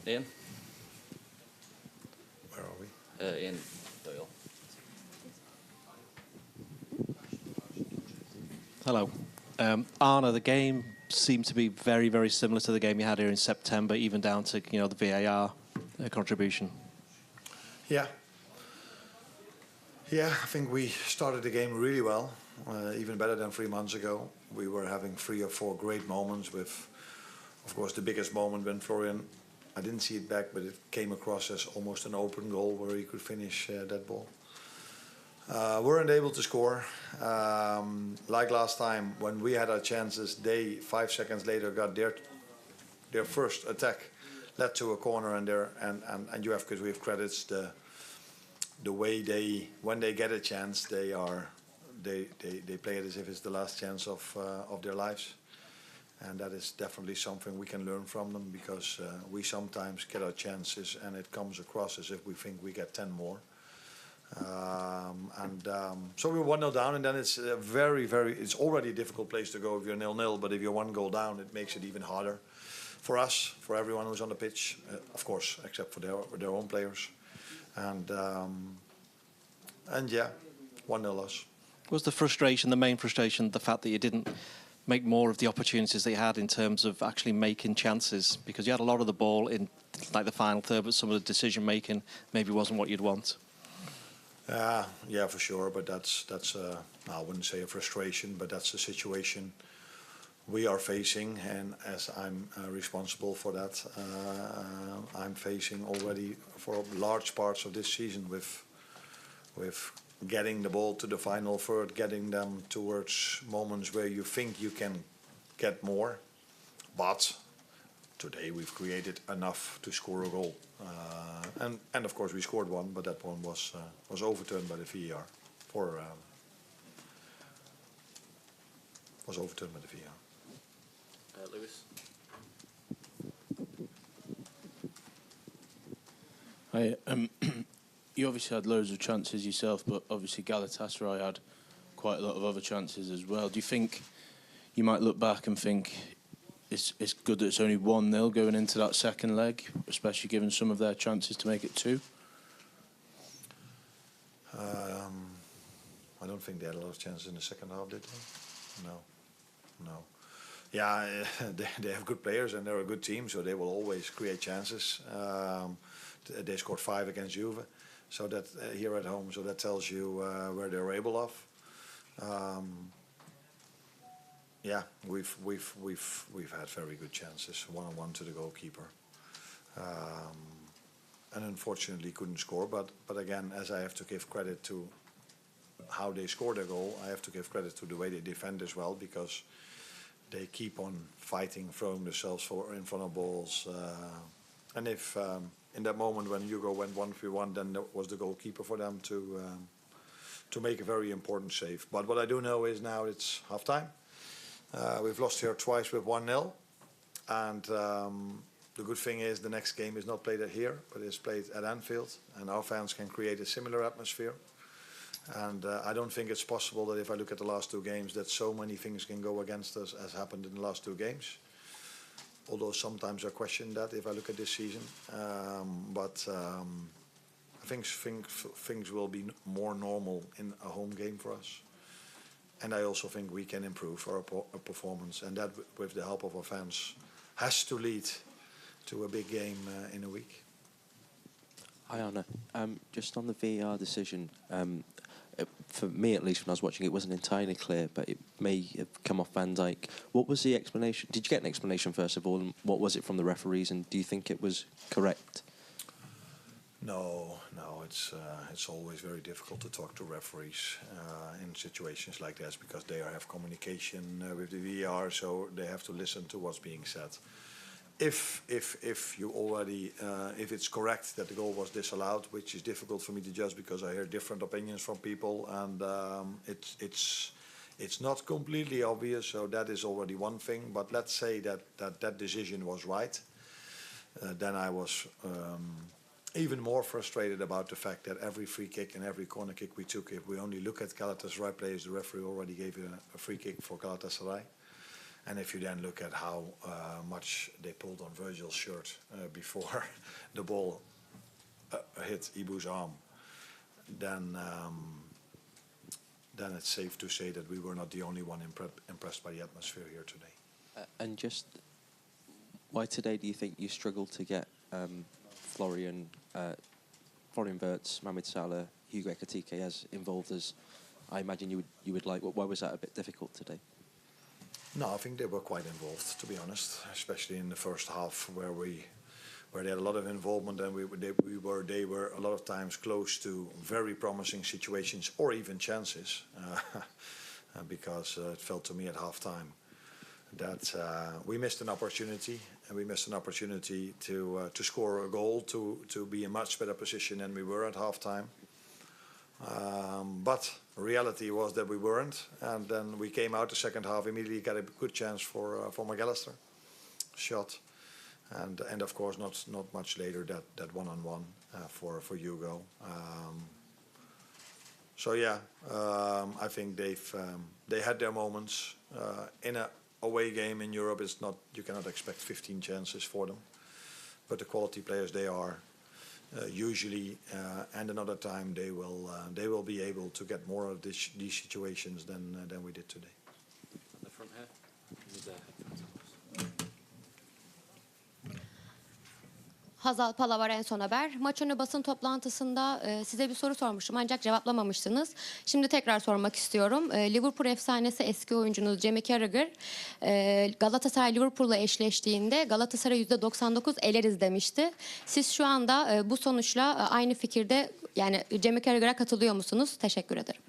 Ian? Where are we? Ian Doyle. Hello. Arne, the game seemed to be very, very similar to the game you had here in September, even down to the VAR contribution. Yeah. Yeah, I think we started the game really well, even better than 3 months ago. We were having 3 or 4 great moments with, of course, the biggest moment when Florian, I didn't see it back, but it came across as almost an open goal where he could finish that ball. Weren't able to score. Like last time, when we had our chances, they 5 seconds later got their first attack, led to a corner, and you have, because we have credits, the way when they get a chance, they play it as if it's the last chance of their lives, and that is definitely something we can learn from them, because we sometimes get our chances and it comes across as if we think we get 10 more. So we were 1-0 down, and then it's a it's already a difficult place to go if you're 0-0, but if you're 1 goal down, it makes it even harder for us, for everyone who's on the pitch, of course, except for their own players. And yeah, 1-0 loss. Was the main frustration, the fact that you didn't make more of the opportunities they had in terms of actually making chances? Because you had a lot of the ball in like the final third, but some of the decision making maybe wasn't what you'd want. Yeah, for sure. But that's I wouldn't say a frustration, but that's the situation we are facing, and as I'm responsible for that, I'm facing already for large parts of this season with getting the ball to the final third, getting them towards moments where you think you can get more, but today we've created enough to score a goal, and of course we scored one, but that one was overturned by the VAR. Was overturned by the VAR. Lewis? Hi, you obviously had loads of chances yourself, but obviously Galatasaray had quite a lot of other chances as well. Do you think you might look back and think it's good that it's only 1-0 going into that second leg, especially given some of their chances to make it 2? I don't think they had a lot of chances in the second half, did they? No. Yeah, they have good players and they're a good team, so they will always create chances. They scored 5 against Juve, so that here at home, so that tells you where they're able of. Yeah, we've had very good chances, 1-on-1 to the goalkeeper, and unfortunately couldn't score. But again, as I have to give credit to how they scored their goal, I have to give credit to the way they defend as well, because they keep on fighting, throwing themselves in front of balls. And if in that moment when Hugo went 1v1, then that was the goalkeeper for them to make a very important save. But what I do know is now it's half time. We've lost here twice with 1-0. And the good thing is the next game is not played here, but is played at Anfield. And our fans can create a similar atmosphere. And I don't think it's possible that if I look at the last 2 games that so many things can go against us as happened in the last 2 games. Although sometimes I question that if I look at this season. But I think things will be more normal in a home game for us. And I also think we can improve our performance. And that, with the help of our fans, has to lead to a big game in a week. Hi, Anna. Just on the VAR decision, for me at least, when I was watching it, wasn't entirely clear, but it may have come off Van Dijk. What was the explanation? Did you get an explanation first of all, and what was it from the referees, and do you think it was correct? No, it's always very difficult to talk to referees in situations like this, because they have communication with the VAR, so they have to listen to what's being said. If you already if it's correct that the goal was disallowed, which is difficult for me to judge because I hear different opinions from people, and it's not completely obvious, so that is already one thing. But let's say that decision was right, then I was even more frustrated about the fact that every free kick and every corner kick we took, if we only look at Galatasaray players, the referee already gave a free kick for Galatasaray. And if you then look at how much they pulled on Virgil's shirt before the ball hit Ibu's arm, then it's safe to say that we were not the only one impressed by the atmosphere here today. And just why today do you think you struggled to get Florian Wirtz, Mohamed Salah, Hugo Ekitike as involved as I imagine you would like? Why was that a bit difficult today? No, I think they were quite involved, to be honest, especially in the first half where they had a lot of involvement, and they were a lot of times close to very promising situations or even chances, because it felt to me at half time that we missed an opportunity, and we missed an opportunity to score a goal, to be in much better position than we were at half time. But reality was that we weren't, and then we came out the second half, immediately got a good chance for McAllister shot, and of course not much later that one-on-one for Hugo. So yeah, I think they had their moments in a away game in Europe. It's not, you cannot expect 15 chances for them, but the quality players they are. Usually, and another time they will be able to get more of these situations than we did today. At the front here. Need the headphones. Hazal Palavar en son haber. Maç önü basın toplantısında size bir soru sormuştum ancak cevaplamamıştınız. Şimdi tekrar sormak istiyorum. Liverpool efsanesi eski oyuncunuz Jamie Carragher Galatasaray Liverpool'la eşleştiğinde Galatasaray %99 eleriz demişti. Siz şu anda bu sonuçla aynı fikirde, yani Jamie Carragher'a katılıyor musunuz? Teşekkür ederim.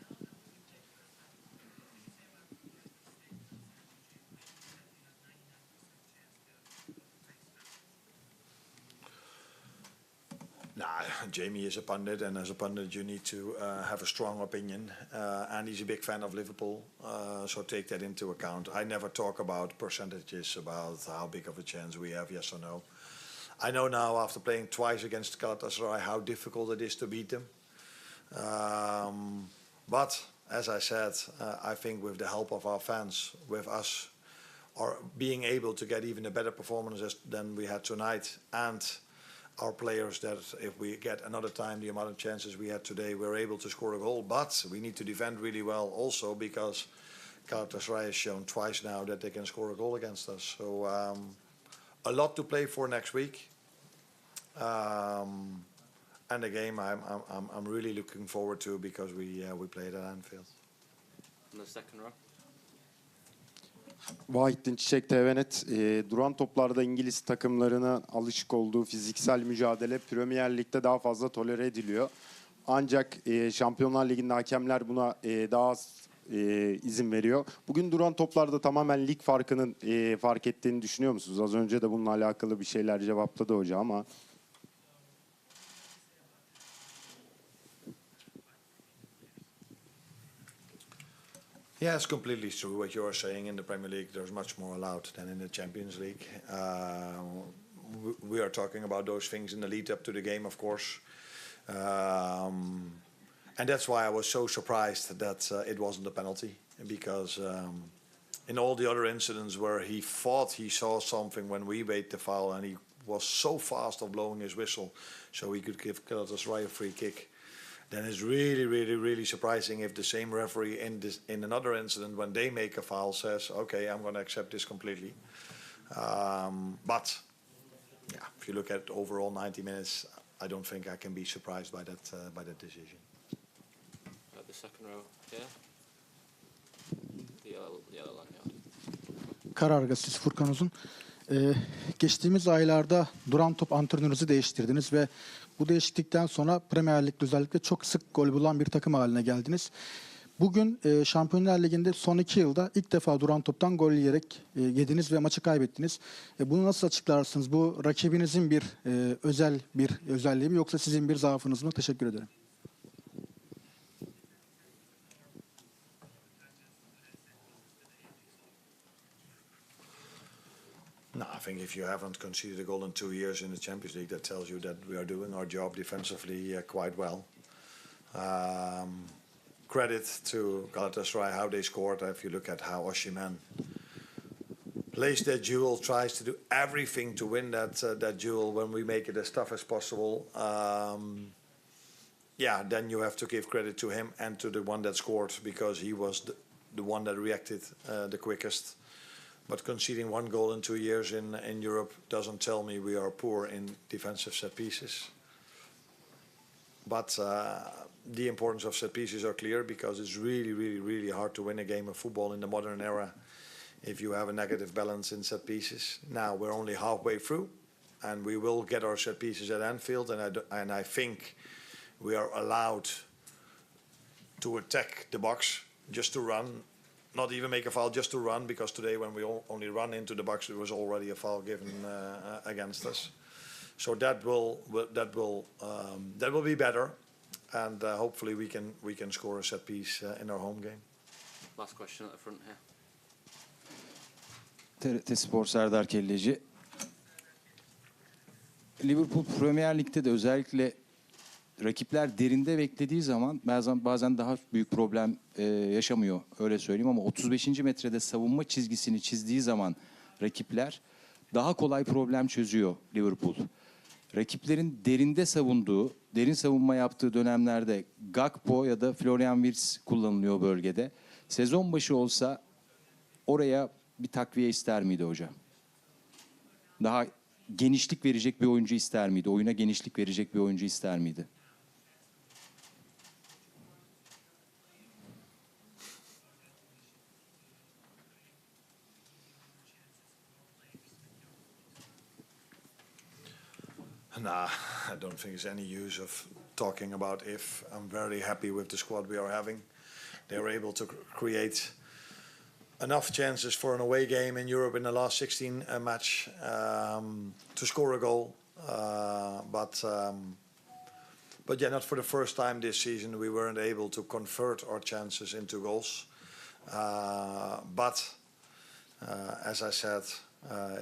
Nah, Jamie is a pundit, and as a pundit you need to have a strong opinion, and he's a big fan of Liverpool, so take that into account. I never talk about percentages, about how big of a chance we have, yes or no. I know now, after playing twice against Galatasaray, how difficult it is to beat them. But, as I said, I think with the help of our fans, with us or being able to get even a better performance than we had tonight, and our players, that if we get another time the amount of chances we had today, we're able to score a goal. But we need to defend really well also, because Galatasaray has shown twice now that they can score a goal against us. So a lot to play for next week, and a game I'm really looking forward to, because we play it at Anfield. In the second row. Vahittin Çiçek TVNet, duran toplarda İngiliz takımlarına alışık olduğu fiziksel mücadele Premier Lig'de daha fazla tolere ediliyor. Ancak Şampiyonlar Ligi'nde hakemler buna daha az izin veriyor. Bugün duran toplarda tamamen lig farkının fark ettiğini düşünüyor musunuz? Az önce de bununla alakalı bir şeyler cevapladı hoca ama... Yeah, it's completely true what you are saying. In the Premier League, there's much more allowed than in the Champions League. We are talking about those things in the lead up to the game, of course. And that's why I was so surprised that it wasn't a penalty. Because in all the other incidents where he thought he saw something when we made the foul, and he was so fast of blowing his whistle so he could give Galatasaray a free kick, then it's really, really, really surprising if the same referee in another incident, when they make a foul, says, okay, I'm going to accept this completely. But, yeah, if you look at overall 90 minutes, I don't think I can be surprised by that decision. The second row here. The yellow line, yeah. Karargası Furkan Uzun. Geçtiğimiz aylarda duran top antrenörünüzü değiştirdiniz ve bu değişiklikten sonra Premier Lig'de özellikle çok sık gol bulan bir takım haline geldiniz. Bugün Şampiyonlar Ligi'nde son 2 yılda ilk defa duran toptan gol yiyerek yediniz ve maçı kaybettiniz. Bunu nasıl açıklarsınız? Bu rakibinizin bir özelliği mi, yoksa sizin bir zaafınız mı? Teşekkür ederim. No, I think if you haven't conceded a goal in 2 years in the Champions League, that tells you that we are doing our job defensively quite well. Credit to Galatasaray how they scored. If you look at how Osimhen plays that duel, tries to do everything to win that duel when we make it as tough as possible. Yeah, then you have to give credit to him and to the one that scored, because he was the one that reacted the quickest. But conceding 1 goal in 2 years in Europe doesn't tell me we are poor in defensive set pieces. But the importance of set pieces are clear, because it's really, really, really hard to win a game of football in the modern era if you have a negative balance in set pieces. Now we're only halfway through, and we will get our set pieces at Anfield, and I think we are allowed to attack the box, just to run, not even make a foul, just to run, because today when we only run into the box, it was already a foul given against us. So that will be better, and hopefully we can score a set piece in our home game. Last question at the front here. TRT Spor Serdar Kelleci. Liverpool Premier Lig'de de özellikle rakipler derinde beklediği zaman bazen daha büyük problem yaşamıyor, öyle söyleyeyim, ama 35. metrede savunma çizgisini çizdiği zaman rakipler daha kolay problem çözüyor Liverpool. Rakiplerin derinde savunduğu, derin savunma yaptığı dönemlerde Gakpo ya da Florian Wirtz kullanılıyor bölgede. Sezon başı olsa oraya bir takviye ister miydi hocam? Daha genişlik verecek bir oyuncu ister miydi? Oyuna genişlik verecek bir oyuncu ister miydi? Nah, I don't think there's any use of talking about if. I'm very happy with the squad we are having. They were able to create enough chances for an away game in Europe in the last 16 match to score a goal. But yeah, not for the first time this season we weren't able to convert our chances into goals. But as I said,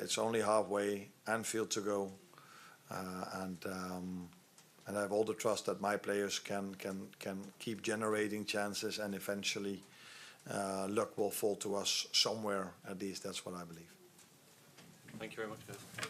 it's only halfway, Anfield to go. And I have all the trust that my players can keep generating chances, and eventually luck will fall to us somewhere. At least that's what I believe. Thank you very much, guys.